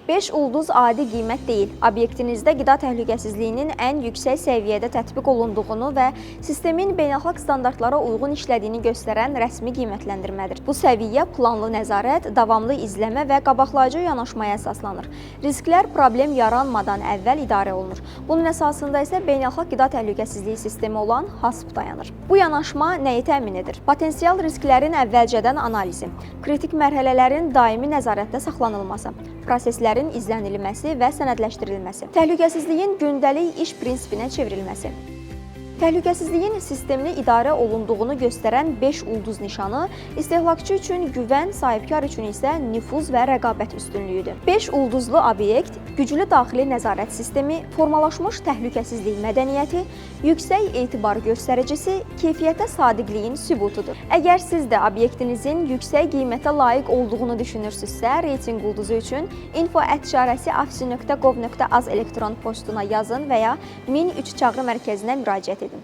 5 ulduz adi qiymət deyil, obyektinizdə qida təhlükəsizliyinin ən yüksək səviyyədə tətbiq olunduğunu və sistemin beynəlxalq standartlara uyğun işlədiyini göstərən rəsmi qiymətləndirmədir. Bu səviyyə planlı nəzarət, davamlı izləmə və qabaqlayıcı yanaşmaya əsaslanır. Risklər problem yaranmadan əvvəl idarə olunur. Bunun əsasında isə beynəlxalq qida təhlükəsizliyi sistemi olan HACCP dayanır. Bu yanaşma nəyi təmin edir? Potensial risklərin əvvəlcədən analizi, kritik mərhələlərin daimi nəzarətdə saxlanılması, proseslərin izlənilməsi və sənədləşdirilməsi, təhlükəsizliyin gündəlik iş prinsipinə çevrilməsi. Təhlükəsizliyin sistemli idarə olunduğunu göstərən 5 ulduz nişanı istehlakçı üçün güvən, sahibkar üçün isə nüfuz və rəqabət üstünlüyüdür. 5 ulduzlu obyekt güclü daxili nəzarət sistemi, formalaşmış təhlükəsizlik mədəniyyəti, yüksək etibar göstəricisi, keyfiyyətə sadiqliyin sübutudur. Əgər siz də obyektinizin yüksək qiymətə layiq olduğunu düşünürsünüzsə, reytinq ulduzu üçün info@afsi.gov.az elektron postuna yazın və ya 1003 çağrı mərkəzinə müraciət edin.